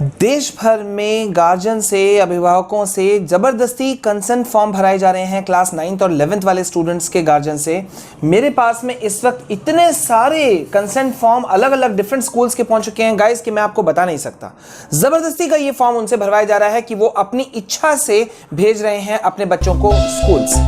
देश भर में गार्जियन से, अभिभावकों से जबरदस्ती कंसेंट फॉर्म भराए जा रहे हैं क्लास 9th और 11th वाले स्टूडेंट्स के गार्जियन से। मेरे पास में इस वक्त इतने सारे कंसेंट फॉर्म अलग अलग डिफरेंट स्कूल्स के पहुंच चुके हैं गाइस कि मैं आपको बता नहीं सकता। जबरदस्ती का ये फॉर्म उनसे भरवाया जा रहा है कि वो अपनी इच्छा से भेज रहे हैं अपने बच्चों को स्कूल्स।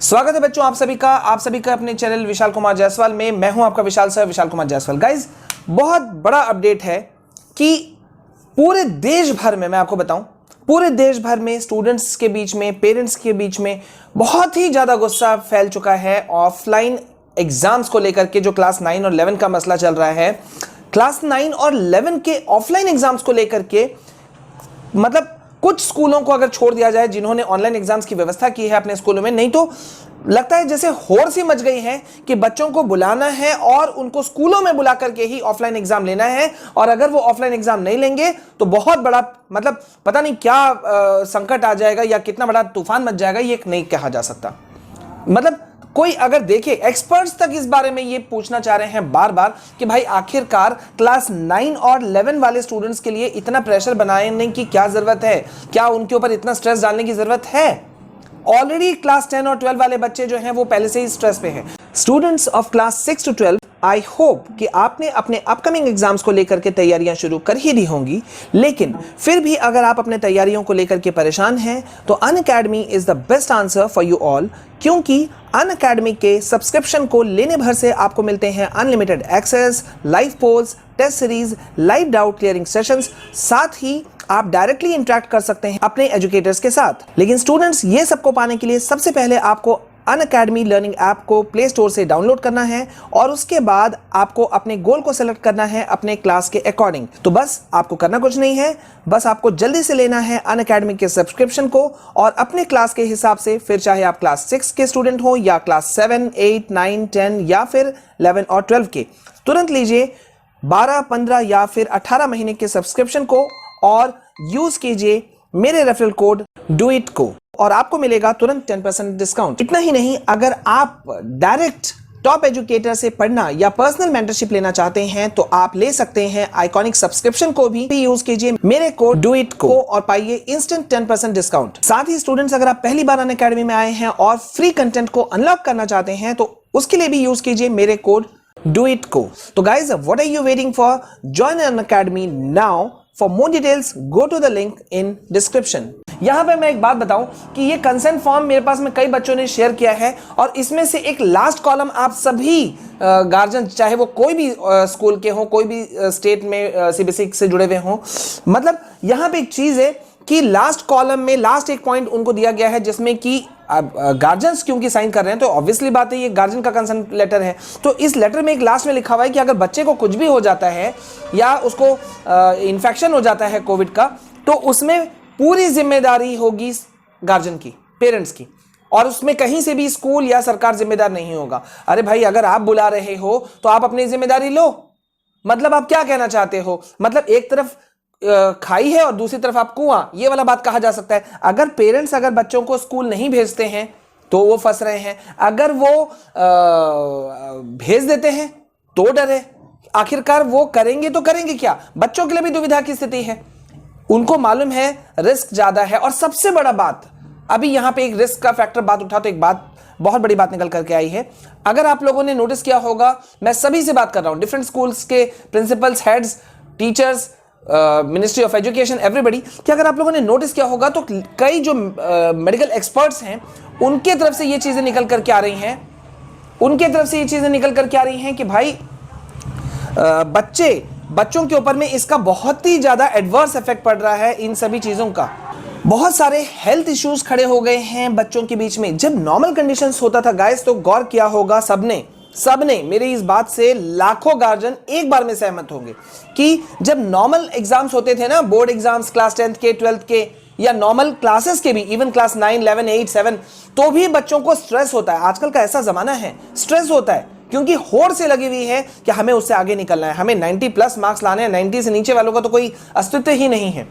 स्वागत है बच्चों आप सभी का अपने चैनल विशाल कुमार जायसवाल में। मैं हूं आपका विशाल कुमार जायसवाल। गाइज, बहुत बड़ा अपडेट है कि पूरे देश भर में, मैं आपको बताऊं, पूरे देश भर में स्टूडेंट्स के बीच में, पेरेंट्स के बीच में बहुत ही ज्यादा गुस्सा फैल चुका है ऑफलाइन एग्जाम्स को लेकर के। जो क्लास 9 और 11 का मसला चल रहा है, क्लास 9 और 11 के ऑफलाइन एग्जाम्स को लेकर के, मतलब कुछ स्कूलों को अगर छोड़ दिया जाए जिन्होंने ऑनलाइन एग्जाम्स की व्यवस्था की है अपने स्कूलों में, नहीं तो लगता है जैसे होड़ सी मच गई है कि बच्चों को बुलाना है और उनको स्कूलों में बुला करके ही ऑफलाइन एग्जाम लेना है। और अगर वो ऑफलाइन एग्जाम नहीं लेंगे तो बहुत बड़ा, मतलब पता नहीं क्या संकट आ जाएगा या कितना बड़ा तूफान मच जाएगा, ये नहीं कहा जा सकता। मतलब कोई अगर देखे, एक्सपर्ट्स तक इस बारे में ये पूछना चाह रहे हैं बार बार कि भाई आखिरकार क्लास 9 और 11 वाले स्टूडेंट्स के लिए इतना प्रेशर बनाने की क्या जरूरत है, क्या उनके ऊपर इतना स्ट्रेस डालने की जरूरत है। ऑलरेडी क्लास 10 और 12 वाले बच्चे जो हैं वो पहले से ही स्ट्रेस पे हैं। Students of class 6 to 12, I hope कि आपने अपने अपकमिंग एग्जाम्स को लेकर के तैयारियां शुरू कर ही दी होंगी, लेकिन फिर भी अगर आप अपने तैयारियों को लेकर के परेशान हैं तो Unacademy is the best answer for you all. क्योंकि अनअकैडमी के सब्सक्रिप्शन को लेने भर से आपको मिलते हैं unlimited access, live polls, test series, live doubt clearing sessions, साथ ही आप डायरेक्टली इंटरेक्ट कर सकते हैं अपने एजुकेटर्स के साथ। लेकिन स्टूडेंट्स, ये सबको पाने के लिए सबसे पहले आपको अनअकैडमी लर्निंग ऐप को प्ले स्टोर से डाउनलोड करना है और उसके बाद आपको अपने गोल को सेलेक्ट करना है अपने क्लास के अकॉर्डिंग। तो बस आपको करना कुछ नहीं है, बस आपको जल्दी से लेना है अनअकैडमी के सब्सक्रिप्शन को और अपने क्लास के हिसाब से, फिर चाहे आप क्लास 6 के स्टूडेंट हो या क्लास 7, 8, 9, 10 या फिर 11 और 12 के, तुरंत लीजिए 12, 15 या फिर 18 महीने के सब्सक्रिप्शन को और यूज कीजिए मेरे रेफरल कोड डूइट को और आपको मिलेगा तुरंत 10% डिस्काउंट। इतना ही नहीं, अगर आप डायरेक्ट टॉप एजुकेटर से पढ़ना या पर्सनल मेंटरशिप लेना चाहते हैं तो आप ले सकते हैं आइकॉनिक सब्सक्रिप्शन को भी यूज कीजिए मेरे कोड डूइट को और पाइए इंस्टेंट 10% डिस्काउंट। साथ ही स्टूडेंट्स, अगर आप पहली बार अनअकैडमी में आए हैं और फ्री कंटेंट को अनलॉक करना चाहते हैं तो उसके लिए भी यूज कीजिए मेरे कोड डूइट को। तो guys, what are you waiting for? Join Unacademy now. For more details, go to the link in description। यहां पे मैं एक बात बताऊं कि ये कंसेंट फॉर्म मेरे पास में कई बच्चों ने शेयर किया है और इसमें से एक लास्ट कॉलम आप सभी गार्जियन, चाहे वो कोई भी स्कूल के हो, कोई भी स्टेट में सीबीएसई से जुड़े हुए हो, मतलब यहां पे एक चीज है कि लास्ट कॉलम में लास्ट एक पॉइंट उनको दिया गया है जिसमें कि गार्जियंस क्योंकि साइन कर रहे हैं तो ऑब्वियसली बात है ये गार्जियन का कंसेंट लेटर है। तो इस लेटर में एक लास्ट में लिखा हुआ है कि अगर बच्चे को कुछ भी हो जाता है या उसको इन्फेक्शन हो जाता है कोविड का, तो उसमें पूरी जिम्मेदारी होगी गार्जियन की, पेरेंट्स की, और उसमें कहीं से भी स्कूल या सरकार जिम्मेदार नहीं होगा। अरे भाई, अगर आप बुला रहे हो तो आप अपनी जिम्मेदारी लो। मतलब आप क्या कहना चाहते हो? मतलब एक तरफ खाई है और दूसरी तरफ आप कुआं, ये वाला बात कहा जा सकता है। अगर पेरेंट्स अगर बच्चों को स्कूल नहीं भेजते हैं तो वो फंस रहे हैं, अगर वो भेज देते हैं तो डर है। आखिरकार वो करेंगे तो करेंगे क्या? बच्चों के लिए भी दुविधा की स्थिति है, उनको मालूम है रिस्क ज्यादा है। और सबसे बड़ा बात, अभी यहां पे एक रिस्क का फैक्टर बात उठा तो एक बात, बहुत बड़ी बात निकल करके आई है। अगर आप लोगों ने नोटिस किया होगा, मैं सभी से बात कर रहा हूं, डिफरेंट स्कूल्स के principles, heads, teachers, ministry of education, everybody, कि अगर आप लोगों ने नोटिस किया होगा तो कई जो मेडिकल एक्सपर्ट्स हैं उनके तरफ से ये चीजें निकल करके आ रही हैं, कि भाई बच्चों के ऊपर में इसका बहुत ही ज्यादा एडवर्स इफेक्ट पड़ रहा है। इन सभी चीजों का बहुत सारे हेल्थ इश्यूज खड़े हो गए हैं बच्चों के बीच में। जब नॉर्मल कंडीशंस होता था गाइस, तो गौर किया होगा सबने सबने मेरी इस बात से लाखों गार्जियन एक बार में सहमत होंगे कि जब नॉर्मल एग्जाम्स होते थे ना, बोर्ड एग्जाम्स क्लास 10th के, 12th के, या नॉर्मल क्लासेस के भी, इवन क्लास 9, 11, 8, 7, तो भी बच्चों को स्ट्रेस होता है। आजकल का ऐसा जमाना है, स्ट्रेस होता है क्योंकि होड़ से लगी हुई है कि हमें उससे आगे निकलना है, हमें 90+ मार्क्स लाने हैं, 90 से नीचे वालों का तो कोई अस्तित्व ही नहीं है।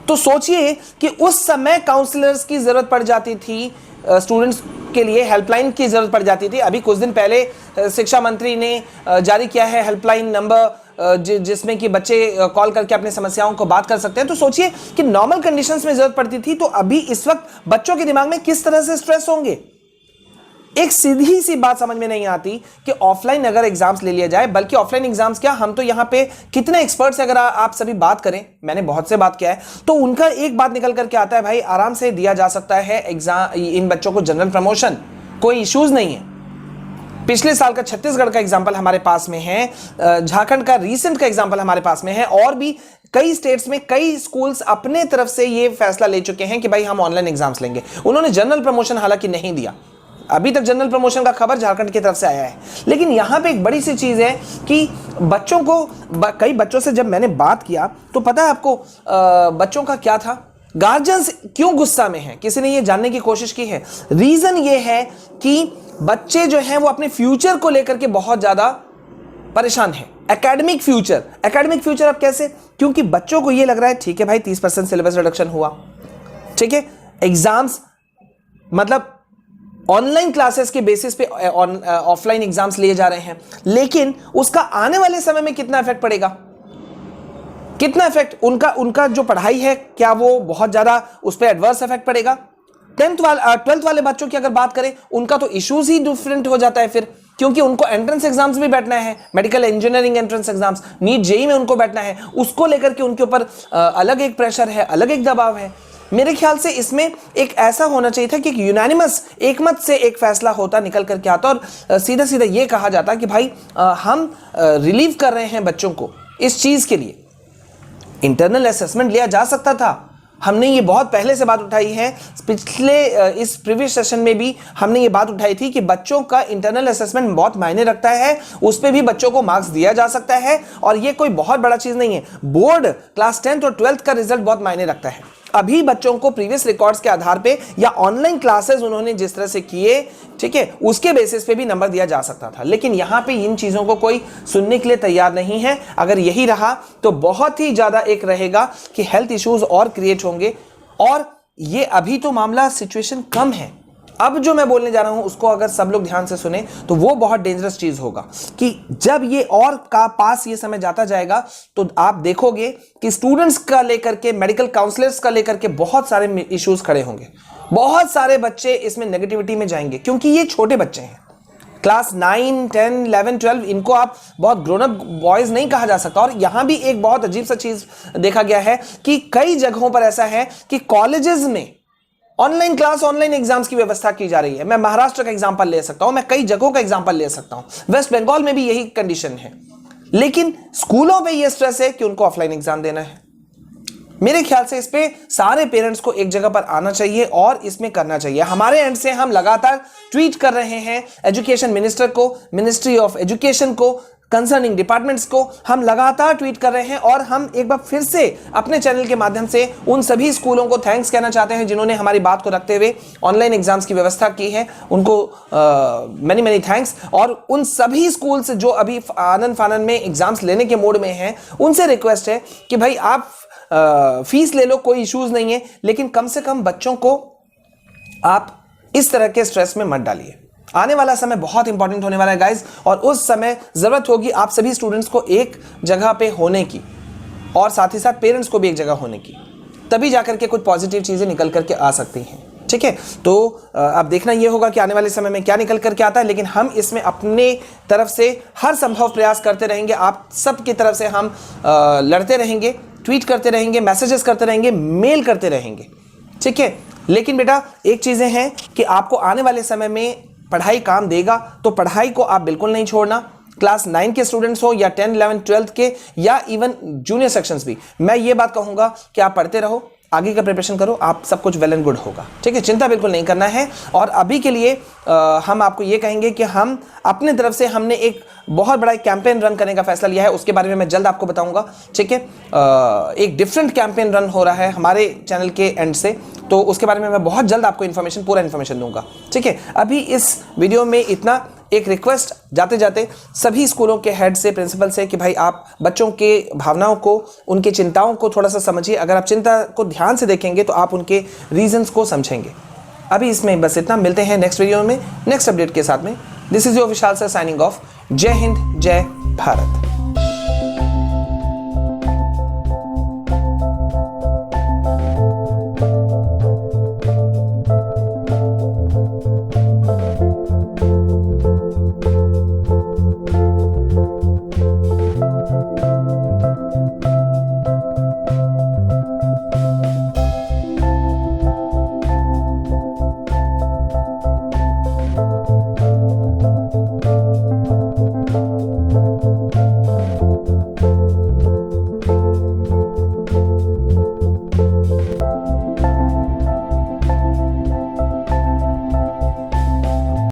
तो सोचिए कि उस समय काउंसलर्स की जरूरत पड़ जाती थी, स्टूडेंट्स के लिए हेल्पलाइन की जरूरत पड़ जाती थी। अभी कुछ दिन पहले शिक्षा मंत्री ने जारी किया है हेल्पलाइन नंबर, जिसमें कि बच्चे कॉल करके अपनी समस्याओं को बात कर सकते हैं। तो सोचिए कि नॉर्मल कंडीशंस में जरूरत पड़ती थी, तो अभी इस वक्त बच्चों के दिमाग में किस तरह से स्ट्रेस होंगे। एक सीधी सी बात समझ में नहीं आती कि ऑफलाइन अगर एग्जाम्स ले लिया जाए, बल्कि ऑफलाइन एग्जाम्स क्या, हम तो यहां पे कितने एक्सपर्ट्स अगर आप सभी बात करें, मैंने बहुत से बात किया है, तो उनका एक बात निकल करके आता है, भाई आराम से दिया जा सकता है एग्जाम, इन बच्चों को जनरल प्रमोशन, कोई इश्यूज नहीं है। पिछले साल का छत्तीसगढ़ का एग्जाम्पल हमारे पास में है, झारखंड का रीसेंट का एग्जाम्पल हमारे पास में है, और भी कई स्टेट्स में कई स्कूल्स अपने तरफ से ये फैसला ले चुके हैं कि भाई हम ऑनलाइन एग्जाम्स लेंगे। उन्होंने जनरल प्रमोशन हालांकि नहीं दिया, अभी तक जनरल प्रमोशन का खबर झारखंड की तरफ से आया है। लेकिन यहां पे एक बड़ी सी चीज है कि बच्चों को, कई बच्चों से जब मैंने बात किया तो पता है आपको बच्चों का क्या था, गार्जियंस क्यों गुस्सा में हैं, किसी ने ये जानने की कोशिश की है। रीजन ये है कि बच्चे जो हैं वो अपने फ्यूचर को लेकर के बहुत ज्यादा परेशान है। एकेडमिक फ्यूचर अब कैसे, क्योंकि बच्चों को ये लग रहा है ठीक है भाई 30% सिलेबस रिडक्शन हुआ, ठीक है, एग्जाम्स मतलब ऑनलाइन क्लासेस के बेसिस पे ऑफलाइन एग्जाम्स लिए जा रहे हैं, लेकिन उसका आने वाले समय में कितना इफेक्ट पड़ेगा, कितना इफेक्ट उनका जो पढ़ाई है, क्या वो बहुत ज्यादा उस पर एडवर्स इफेक्ट पड़ेगा। 12th वाले बच्चों की अगर बात करें, उनका तो इश्यूज ही डिफरेंट हो जाता है फिर, क्योंकि उनको एंट्रेंस एग्जाम्स भी बैठना है, medical engineering entrance exams, NEET JEE में उनको बैठना है, उसको लेकर के उनके ऊपर अलग एक प्रेशर है, अलग एक दबाव है। मेरे ख्याल से इसमें एक ऐसा होना चाहिए था कि यूनानिमस एकमत से एक फैसला होता, निकल करके आता और सीधा सीधा ये कहा जाता कि भाई हम रिलीव कर रहे हैं बच्चों को इस चीज के लिए। इंटरनल असेसमेंट लिया जा सकता था, हमने ये बहुत पहले से बात उठाई है, पिछले इस प्रीवियस सेशन में भी हमने ये बात उठाई थी कि बच्चों का इंटरनल असेसमेंट बहुत मायने रखता है, उस पर भी बच्चों को मार्क्स दिया जा सकता है, और ये कोई बहुत बड़ा चीज नहीं है। बोर्ड क्लास 10th और 12th का रिजल्ट बहुत मायने रखता है। अभी बच्चों को प्रीवियस रिकॉर्ड्स के आधार पे या ऑनलाइन क्लासेस उन्होंने जिस तरह से किए, ठीक है, उसके बेसिस पे भी नंबर दिया जा सकता था, लेकिन यहां पे इन चीजों को कोई सुनने के लिए तैयार नहीं है। अगर यही रहा तो बहुत ही ज्यादा एक रहेगा कि हेल्थ इश्यूज और क्रिएट होंगे, और ये अभी तो मामला सिचुएशन कम है। अब जो मैं बोलने जा रहा हूं उसको अगर सब लोग ध्यान से सुने तो वो बहुत डेंजरस चीज होगा कि जब ये और का पास ये समय जाता जाएगा तो आप देखोगे कि स्टूडेंट्स का लेकर के, मेडिकल काउंसलर्स का लेकर के बहुत सारे इश्यूज खड़े होंगे। बहुत सारे बच्चे इसमें नेगेटिविटी में जाएंगे, क्योंकि ये छोटे बच्चे हैं, क्लास 9, 10, 11, 12, इनको आप बहुत ग्रोन अप बॉयज नहीं कहा जा सकता। और यहां भी एक बहुत अजीब सा चीज देखा गया है कि कई जगहों पर ऐसा है कि कॉलेजेस में ऑनलाइन क्लास, ऑनलाइन एग्जाम्स की व्यवस्था की जा रही है। मैं महाराष्ट्र का एग्जांपल ले सकता हूं, मैं कई जगहों का एग्जांपल ले सकता हूं, वेस्ट बंगाल में भी यही कंडीशन है, लेकिन स्कूलों पे यह स्ट्रेस है कि उनको ऑफलाइन एग्जाम देना है। मेरे ख्याल से इस पे सारे पेरेंट्स को एक जगह पर आना चाहिए और इसमें करना चाहिए। हमारे एंड से हम लगातार ट्वीट कर रहे हैं एजुकेशन मिनिस्टर को, मिनिस्ट्री ऑफ एजुकेशन को, कंसर्निंग डिपार्टमेंट्स को हम लगातार ट्वीट कर रहे हैं, और हम एक बार फिर से अपने चैनल के माध्यम से उन सभी स्कूलों को थैंक्स कहना चाहते हैं जिन्होंने हमारी बात को रखते हुए ऑनलाइन एग्जाम्स की व्यवस्था की है। उनको मैनी मैनी थैंक्स। और उन सभी स्कूल्स जो अभी आनन फानन में एग्जाम्स लेने के मोड में हैं, उनसे रिक्वेस्ट है कि भाई आप फीस ले लो, कोई इश्यूज नहीं है, लेकिन कम से कम बच्चों को आप इस तरह के स्ट्रेस में मत डालिए। आने वाला समय बहुत इंपॉर्टेंट होने वाला है गाइस, और उस समय जरूरत होगी आप सभी स्टूडेंट्स को एक जगह पे होने की, और साथ ही साथ पेरेंट्स को भी एक जगह होने की, तभी जाकर के कुछ पॉजिटिव चीजें निकल करके आ सकती हैं। ठीक है, तो अब देखना यह होगा कि आने वाले समय में क्या निकल करके आता है, लेकिन हम इसमें अपने तरफ से हर संभव प्रयास करते रहेंगे। आप सब की तरफ से हम लड़ते रहेंगे, ट्वीट करते रहेंगे, मैसेजेस करते रहेंगे, मेल करते रहेंगे। ठीक है, लेकिन बेटा एक चीजें हैं कि आपको आने वाले समय में पढ़ाई काम देगा, तो पढ़ाई को आप बिल्कुल नहीं छोड़ना। क्लास 9 के स्टूडेंट्स हो या 10, 11, 12 के, या इवन जूनियर सेक्शंस भी, मैं ये बात कहूंगा कि आप पढ़ते रहो, आगे का प्रिपरेशन करो, आप सब कुछ वेल एंड गुड होगा, ठीक है, चिंता बिल्कुल नहीं करना है। और अभी के लिए हम आपको ये कहेंगे कि हम अपने तरफ से हमने एक बहुत बड़ा कैंपेन रन करने का फैसला लिया है, उसके बारे में मैं जल्द आपको बताऊंगा, ठीक है। एक डिफरेंट कैंपेन रन हो रहा है हमारे चैनल के एंड से, तो उसके बारे में मैं बहुत जल्द आपको पूरा इन्फॉर्मेशन दूंगा, ठीक है। अभी इस वीडियो में इतना, एक रिक्वेस्ट जाते जाते सभी स्कूलों के हेड से, प्रिंसिपल से, कि भाई आप बच्चों के भावनाओं को, उनकी चिंताओं को थोड़ा सा समझिए। अगर आप चिंता को ध्यान से देखेंगे तो आप उनके रीजंस को समझेंगे। अभी इसमें बस इतना, मिलते हैं नेक्स्ट वीडियो में नेक्स्ट अपडेट के साथ में। This is your Vishal sir signing off. जय हिंद, जय भारत।